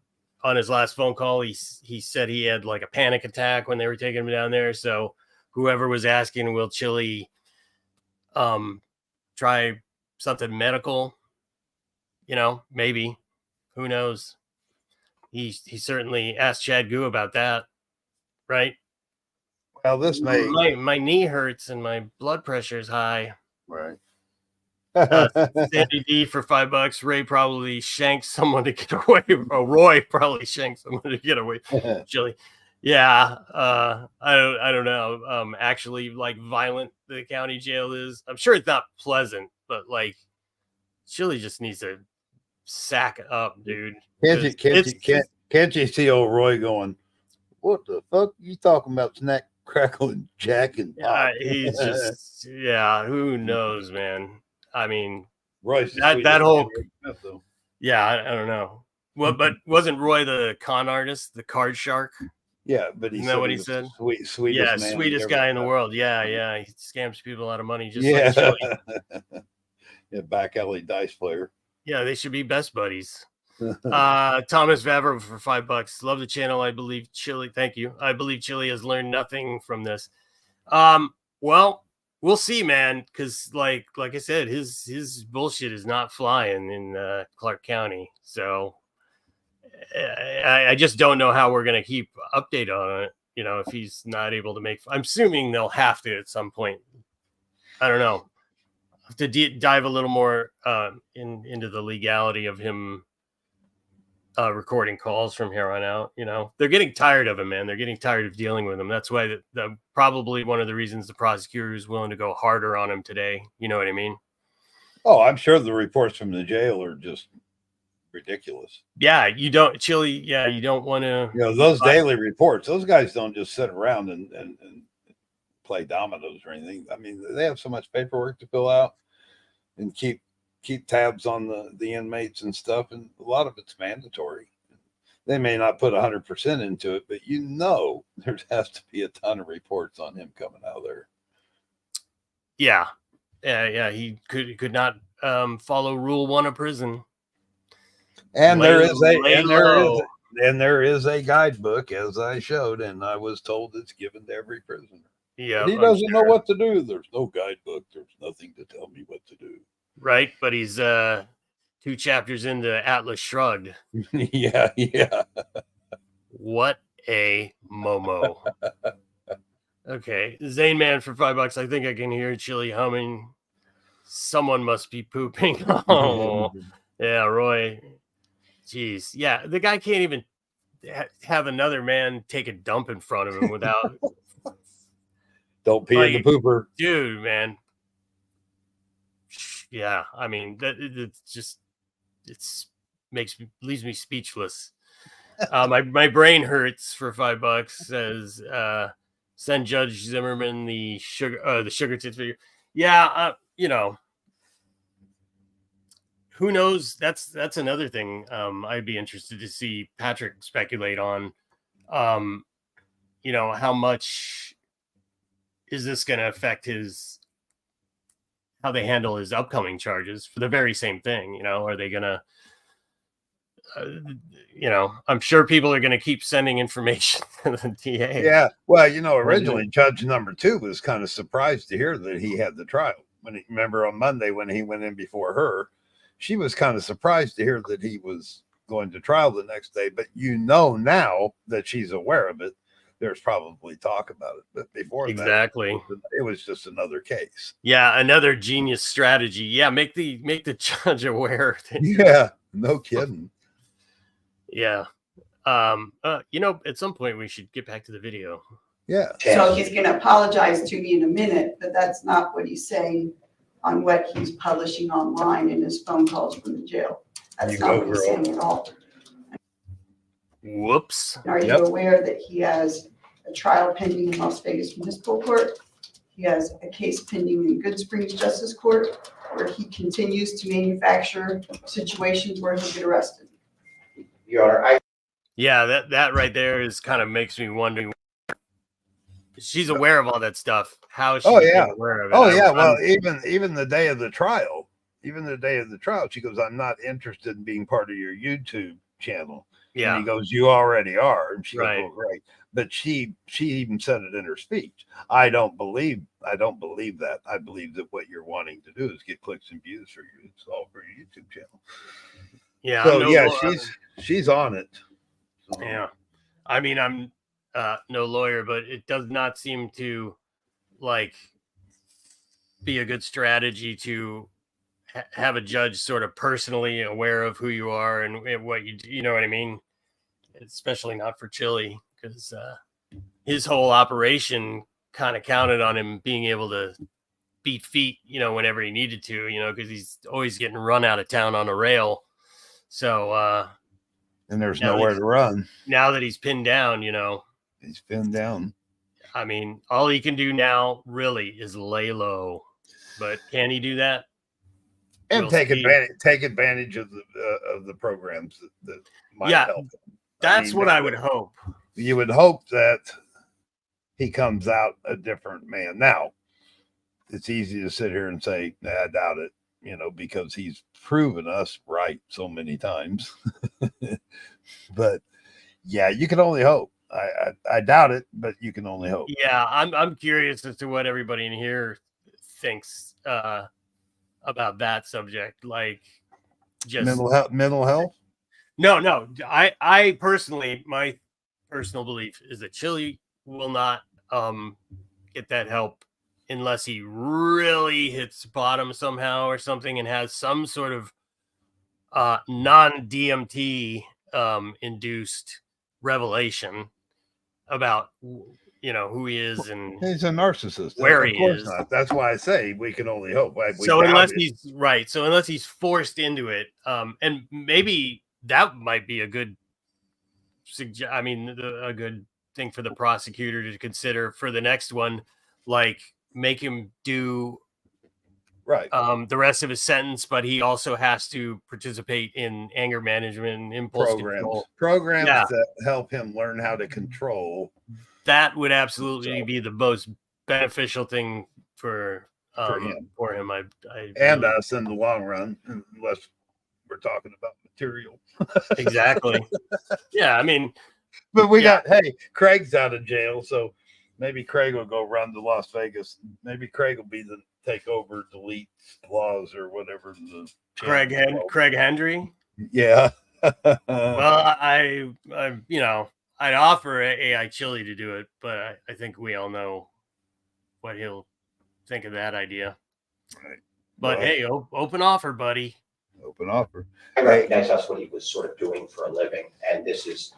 his last phone call, he said he had like a panic attack when they were taking him down there. So whoever was asking, will Chille try something medical? Maybe. Who knows? He certainly asked Chad Gu about that, right? Well, this may my knee hurts and my blood pressure is high. Right. Sandy D for $5. Ray probably shanked someone to get away. Or Roy probably shanked someone to get away. Chille. Yeah, I don't know. Actually, like violent the county jail is. I'm sure it's not pleasant, but like Chille just needs to sack up, dude. Can't you see old Roy going, what the fuck you talking about? Snack, crackle, and jack and pop. He's just who knows, man. I mean, Roy's the that sweetest whole man, though. I don't know. Well, but wasn't Roy the con artist, the card shark? Yeah, but Isn't that what he said? Sweetest Yeah, man sweetest ever guy in the met. world. Yeah, he scams people out of money just Yeah. like Chille. Yeah, back alley dice player. Yeah, they should be best buddies. Thomas Vavra for $5. Love the channel. I believe Chille. Thank you. I believe Chille has learned nothing from this. Well, we'll see, man. Because like I said, his bullshit is not flying in Clark County. So I just don't know how we're gonna keep update on it. You know, if he's not able to make. I'm assuming they'll have to at some point. I don't know. Have to dive a little more into the legality of him recording calls from here on out. You know, they're getting tired of him, man. They're getting tired of dealing with him. That's why the probably one of the reasons the prosecutor is willing to go harder on him today. You know what I mean? Oh, I'm sure the reports from the jail are just ridiculous. Yeah, you don't Chille. Yeah, you don't want to. You know, those daily reports, those guys don't just sit around and play dominoes or anything. I mean, they have so much paperwork to fill out and keep tabs on the inmates and stuff, and a lot of it's mandatory. They may not put 100% into it, but you know there has to be a ton of reports on him coming out of there. Yeah. He could not follow Rule 1 of prison. And there is a guidebook, as I showed, and I was told it's given to every prisoner. Yeah, but he doesn't know what to do. There's no guidebook. There's nothing to tell me what to do. Right, but he's 2 chapters into Atlas Shrugged. Yeah. What a momo. Okay, Zane Man for $5. I think I can hear Chille humming. Someone must be pooping. Oh, yeah, Roy. Jeez, yeah, the guy can't even have another man take a dump in front of him without. Don't pee in the pooper, dude, man. Yeah, I mean leaves me speechless. My brain hurts for $5. Says send Judge Zimmerman the sugar tits video. Yeah, you know, who knows? That's another thing. I'd be interested to see Patrick speculate on. You know, how much is this going to affect how they handle his upcoming charges for the very same thing? You know, are they going to, you know, I'm sure people are going to keep sending information to the DA. Yeah. Well, you know, originally Judge number 2 was kind of surprised to hear that he had the trial. Remember on Monday when he went in before her, she was kind of surprised to hear that he was going to trial the next day. But you know, now that she's aware of it, there's probably talk about it. But before exactly, it was just another case. Yeah, another genius strategy. Yeah, make the judge aware. Yeah, no kidding. Yeah. You know, at some point we should get back to the video. Yeah. So he's going to apologize to me in a minute, but that's not what he's saying on what he's publishing online in his phone calls from the jail. That's not what he's saying at all. Whoops. Are you aware that he has a trial pending in Las Vegas Municipal Court? He has a case pending in Good Springs Justice Court where he continues to manufacture situations where he'll get arrested. Your Honor, yeah, that right there is kind of makes me wonder. She's aware of all that stuff. How is she aware of it? Oh, yeah. Well, even the day of the trial, she goes, I'm not interested in being part of your YouTube channel. Yeah. And he goes, you already are. And she goes, right. Oh, great. But she even said it in her speech. I don't believe that. I believe that what you're wanting to do is get clicks and views for your YouTube channel. Yeah. So she's on it. So. Yeah. I mean, I'm no lawyer, but it does not seem to be a good strategy to have a judge sort of personally aware of who you are and what you do. You know what I mean? Especially not for Chille, because his whole operation kind of counted on him being able to beat feet, whenever he needed to, because he's always getting run out of town on a rail. So, and there's nowhere to run. Now that he's pinned down, he's pinned down. I mean, all he can do now really is lay low, but can he do that? And take advantage of the programs that might help him. That's what I would hope. You would hope that he comes out a different man. Now, it's easy to sit here and say, I doubt it, because he's proven us right so many times. But yeah, you can only hope. I doubt it, but you can only hope. Yeah, I'm curious as to what everybody in here thinks about that subject. Like, just mental health. No. I personally, my personal belief is that Chille will not get that help unless he really hits bottom somehow or something and has some sort of non-DMT induced revelation about who he is, and he's a narcissist. Where he is. Not. That's why I say we can only hope. So unless he's forced into it, and maybe that might be a good a good thing for the prosecutor to consider for the next one, like make him do the rest of his sentence, but he also has to participate in anger management and impulse programs that help him learn how to control. That would absolutely be the most beneficial thing for him. I and us in the long run, unless we're talking about material. Exactly. Yeah, I mean, but Craig's out of jail, so maybe Craig will go run to Las Vegas. Maybe Craig will be the take over, delete laws or whatever. Craig Hendry. Yeah. Well, I'd offer AI Chille to do it, but I think we all know what he'll think of that idea. Right. But hey, open offer, buddy. Open offer. I recognize that's what he was sort of doing for a living, and this is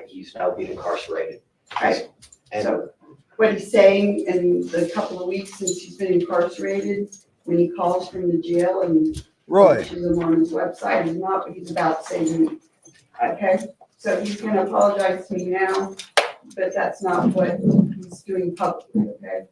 he's now being incarcerated. Right. And so what he's saying in the couple of weeks since he's been incarcerated, when he calls from the jail and publishes them on his website, is not what he's about to say to me. Okay, so he's going to apologize to me now, but that's not what he's doing publicly. Okay.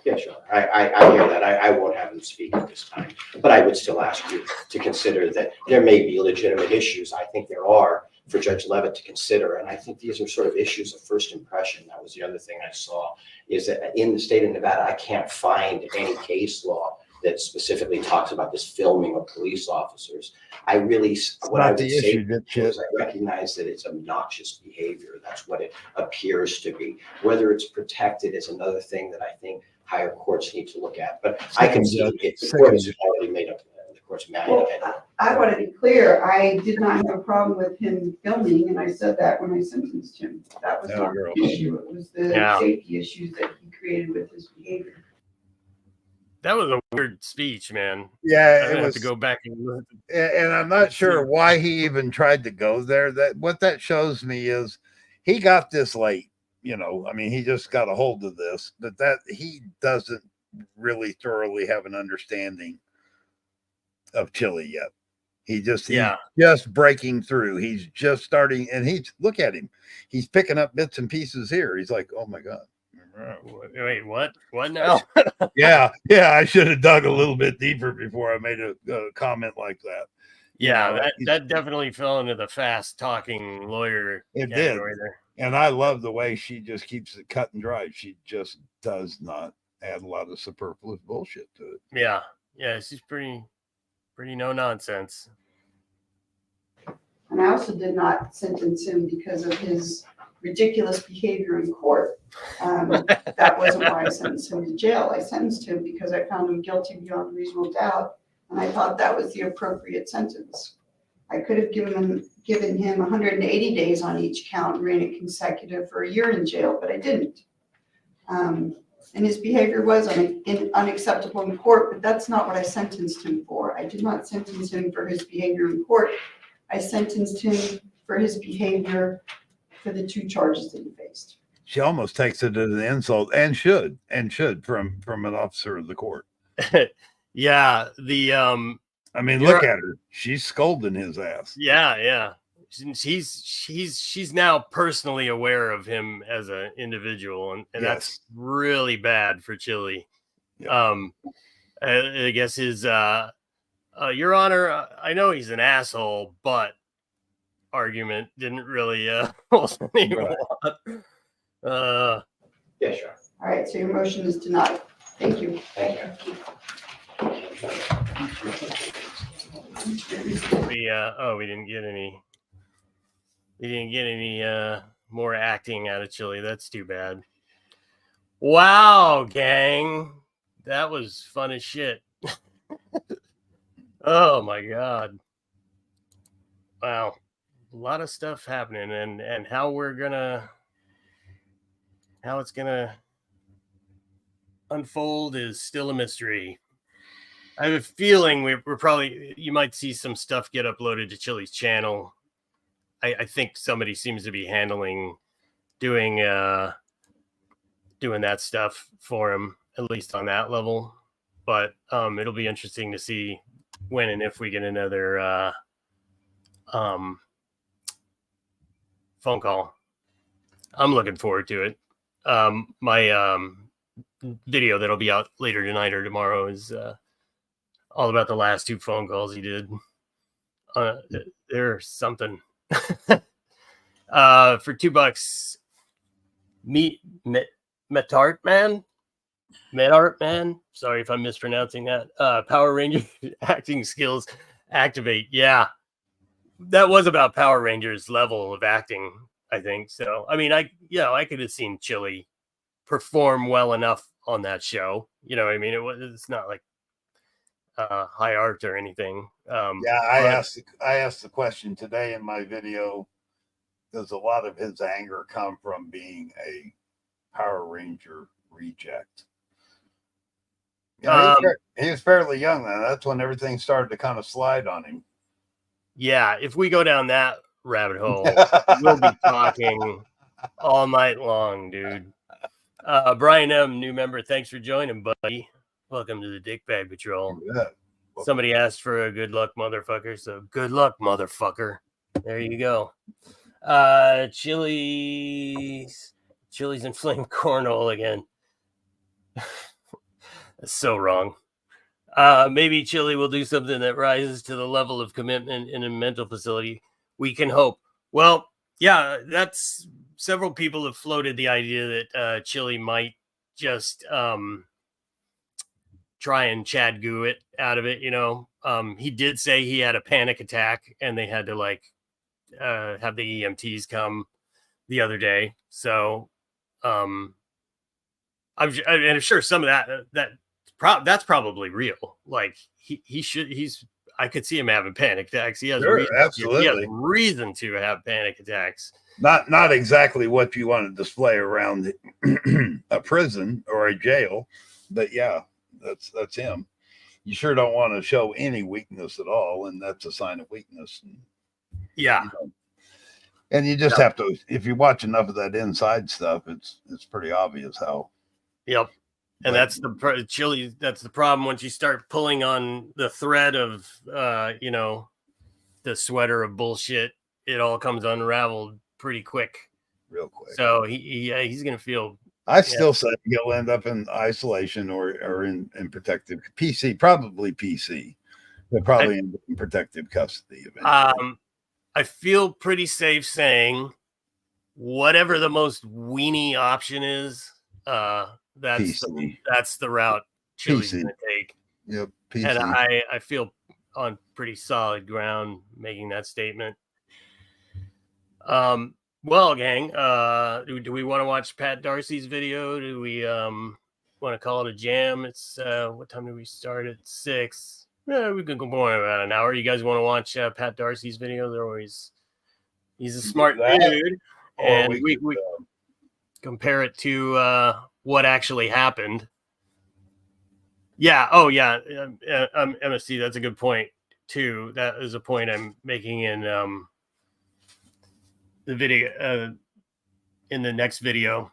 Yeah, sure. I hear that. I won't have him speak at this time, but I would still ask you to consider that there may be legitimate issues. I think there are for Judge Levitt to consider, and I think these are sort of issues of first impression. That was the other thing I saw, is that in the state of Nevada, I can't find any case law that specifically talks about this filming of police officers. I recognize that it's obnoxious behavior. That's what it appears to be. Whether it's protected is another thing that I think higher courts need to look at. But I can see the court has already made up. The court's mad. Well, I want to be clear. I did not have a problem with him filming, and I said that when I sentenced him. That was not the issue. It was the safety issues that he created with his behavior. That was a weird speech, man. Yeah, I have to go back and look. And I'm not sure why he even tried to go there. What that shows me is he got this late. He just got a hold of this, but that he doesn't really thoroughly have an understanding of Chille yet. He's just breaking through. He's just starting, and look at him. He's picking up bits and pieces here. He's like, oh my God. Wait, what? What now? Yeah. I should have dug a little bit deeper before I made a comment like that. Yeah, that definitely fell into the fast talking lawyer. It did. There. And I love the way she just keeps it cut and dry. She just does not add a lot of superfluous bullshit to it. Yeah. She's pretty no nonsense. And I also did not sentence him because of his ridiculous behavior in court. That wasn't why I sentenced him to jail. I sentenced him because I found him guilty beyond reasonable doubt, and I thought that was the appropriate sentence. I could have given him 180 days on each count and ran it consecutive for a year in jail, but I didn't. And his behavior was unacceptable in court, but that's not what I sentenced him for. I did not sentence him for his behavior in court. I sentenced him for his behavior for the 2 charges that he faced. She almost takes it as an insult, and should from an officer of the court. Yeah, I mean, You're- look at her. She's scolding his ass. yeah. She's now personally aware of him as an individual, and that's really bad for Chille. Yeah. I guess his Your Honor, I know he's an asshole, but argument didn't really hold any Right. water. Yeah, sure. All right, so your motion is denied. Thank you. Thank you. We didn't get any. We didn't get any more acting out of Chille. That's too bad. Wow, gang, that was fun as shit. Oh my god! Wow, a lot of stuff happening, and how it's gonna unfold is still a mystery. I have a feeling we're probably, you might see some stuff get uploaded to Chille's channel. I think somebody seems to be doing that stuff for him, at least on that level. But it'll be interesting to see when and if we get another phone call. I'm looking forward to it. My video that'll be out later tonight or tomorrow is all about the last 2 phone calls he did. There's something. For $2, Metart Man. Sorry if I'm mispronouncing that. Power Ranger acting skills activate. Yeah, that was about Power Rangers level of acting, I think. So, I mean, I could have seen Chille perform well enough on that show. You know what I mean? It's not like high art or anything. I asked the question today in my video. Does a lot of his anger come from being a Power Ranger reject? Yeah, he was fairly young then. That's when everything started to kind of slide on him. Yeah, if we go down that rabbit hole, we'll be talking all night long, dude. Brian M., new member, thanks for joining, buddy. Welcome to the Dick Bag Patrol. Yeah. Somebody asked for a good luck, motherfucker. So good luck, motherfucker. There you go. Chille's inflamed cornhole again. That's so wrong. Maybe Chille will do something that rises to the level of commitment in a mental facility. We can hope. Well, yeah, that's several people have floated the idea that Chille might just try and Chad Goo it out of it. You know, he did say he had a panic attack and they had to have the EMTs come the other day. So I'm sure some of that's probably real. Like I could see him having panic attacks. He has reason to have panic attacks. Not exactly what you want to display around a prison or a jail, but yeah, that's him. You sure don't want to show any weakness at all, and that's a sign of weakness. Yeah. And you just have to, if you watch enough of that inside stuff, it's pretty obvious how. Yep. And that's the Chille. That's the problem once you start pulling on the thread of, the sweater of bullshit. It all comes unraveled pretty quick, real quick. So he's gonna feel. I still say he'll end up in isolation or in protective PC, probably PC. They'll probably end up in protective custody eventually. I feel pretty safe saying whatever the most weenie option is, that's the route Chille's going to take. Yep, PC. And I feel on pretty solid ground making that statement. Well, gang, do we want to watch Pat Darcy's video? Do we want to call it a jam? It's what time do we start? At 6. Yeah, we can go more about an hour. You guys want to watch Pat Darcy's video? He's a smart dude, and we compare it to what actually happened. Yeah. Oh, yeah. MSC, that's a good point too. That is a point I'm making in the video in the next video.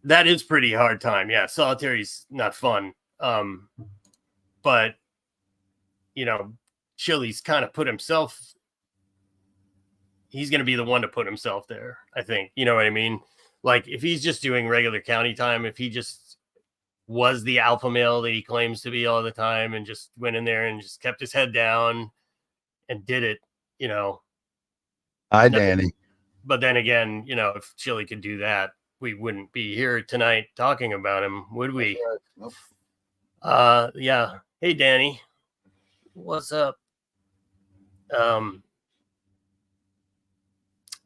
That is pretty hard time. Yeah, solitary's not fun. But you know, Chille's kind of put himself. He's going to be the one to put himself there. I think. You know what I mean? Like if he's just doing regular county time, if he just was the alpha male that he claims to be all the time, and just went in there and just kept his head down and did it, you know. Hi, Danny. But then again, you know, if Chille could do that, we wouldn't be here tonight talking about him, would we? Right. Nope. Yeah. Hey, Danny, what's up?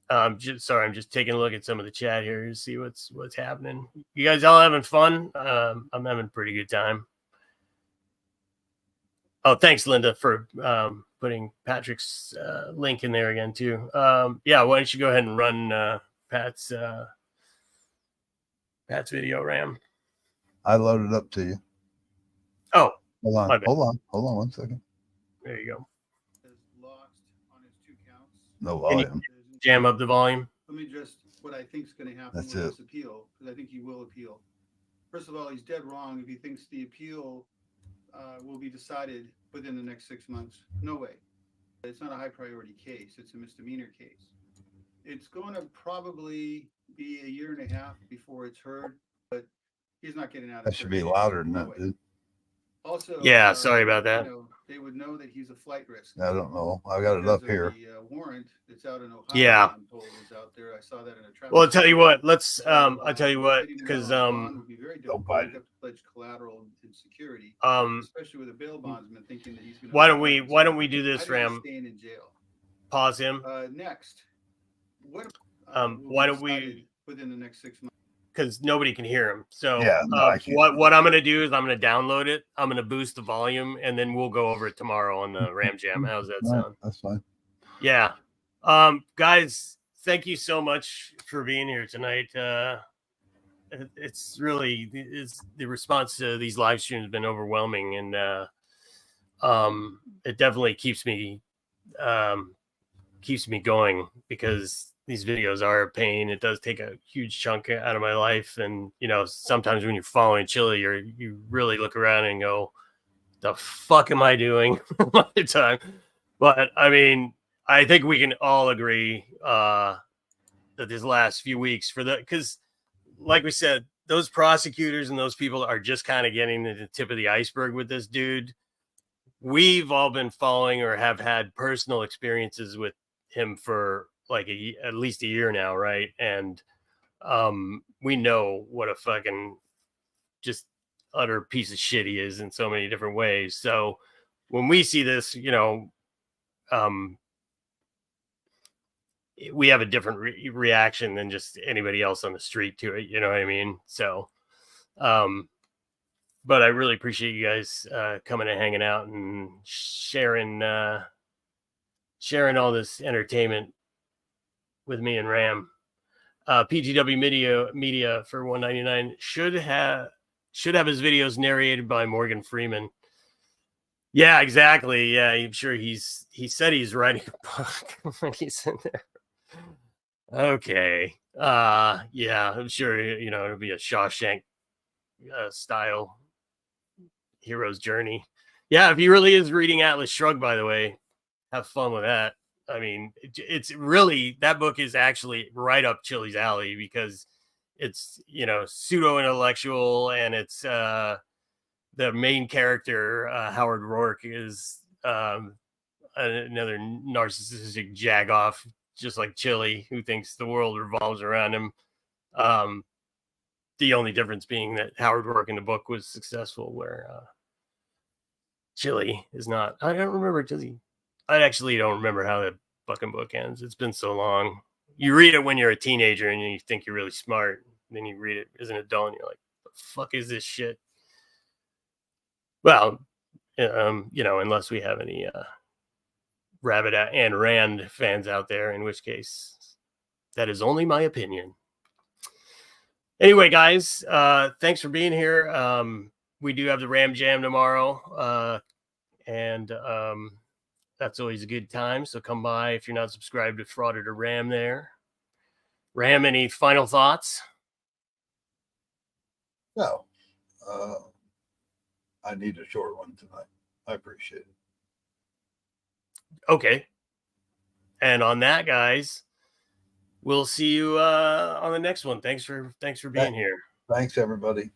I'm just taking a look at some of the chat here to see what's happening. You guys all having fun? I'm having a pretty good time. Oh, thanks, Linda, for putting Patrick's link in there again too. Yeah, why don't you go ahead and run Pat's video, Ram? I loaded up to you. Oh, hold on 1 second. There you go. Lost on his 2 counts. No volume. Jam up the volume. Let me just, what I think is going to happen That's with it. this appeal, because I think he will appeal. First of all, he's dead wrong if he thinks the appeal will be decided within the next 6 months. No way. It's not a high priority case. It's a misdemeanor case. It's going to probably be a year and a half before it's heard, but he's not getting out of That should be louder than that, dude. Also, Yeah, sorry about that. You know, they would know that he's a flight risk. I don't know. I got it up here. The warrant that's out in Ohio. Yeah. I'm told is out there. I saw that in a traffic. Well, I'll tell you what. Let's. I'll tell you what, because would be very difficult. bite You have to pledge collateral and security, um, especially with a bail bondsman thinking that he's going. why don't we do this, I think Ram? he's staying in jail. Pause him. Next, what? Why don't we? decided within the next 6 months? Because nobody can hear him. So Yeah, no, I can't. what I'm gonna do is I'm gonna download it. I'm gonna boost the volume, and then we'll go over it tomorrow on the Ram Jam. How's that Right, sound? that's fine. Yeah. Guys, thank you so much for being here tonight. It's really the response to these live streams has been overwhelming, and it definitely keeps me going, because these videos are a pain. It does take a huge chunk out of my life. And, you know, sometimes when you're following Chille, you really look around and go, the fuck am I doing all the time? But I mean, I think we can all agree that this last few weeks because like we said, those prosecutors and those people are just kind of getting to the tip of the iceberg with this dude. We've all been following or have had personal experiences with him for like at least a year now, right? And we know what a fucking just utter piece of shit he is in so many different ways. So when we see this, you know, we have a different reaction than just anybody else on the street to it. You know what I mean? So, but I really appreciate you guys coming and hanging out and sharing all this entertainment with me and Ram. PGW Media for $1.99 should have his videos narrated by Morgan Freeman. Yeah, exactly. Yeah, I'm sure he said he's writing a book when he's in there. Okay. Yeah, I'm sure, you know, it'll be a Shawshank style hero's journey. Yeah, if he really is reading Atlas Shrugged, by the way, have fun with that. I mean, it's really, that book is actually right up Chille's alley, because it's, you know, pseudo intellectual, and it's the main character, Howard Rourke, is another narcissistic jagoff, just like Chille, who thinks the world revolves around him. The only difference being that Howard Rourke in the book was successful, where Chille is not. I don't remember, does he? I actually don't remember how that fucking book ends. It's been so long. You read it when you're a teenager and you think you're really smart. Then you read it as an adult and you're like, the fuck is this shit? Well, you know, unless we have any Rabbit and Rand fans out there, in which case that is only my opinion. Anyway, guys, thanks for being here. We do have the Ram Jam tomorrow, and that's always a good time. So come by if you're not subscribed to Frauded or Ram there. Ram, any final thoughts? No, I need a short one tonight. I appreciate it. Okay. And on that, guys, we'll see you on the next one. Thanks for being here. Thanks, everybody.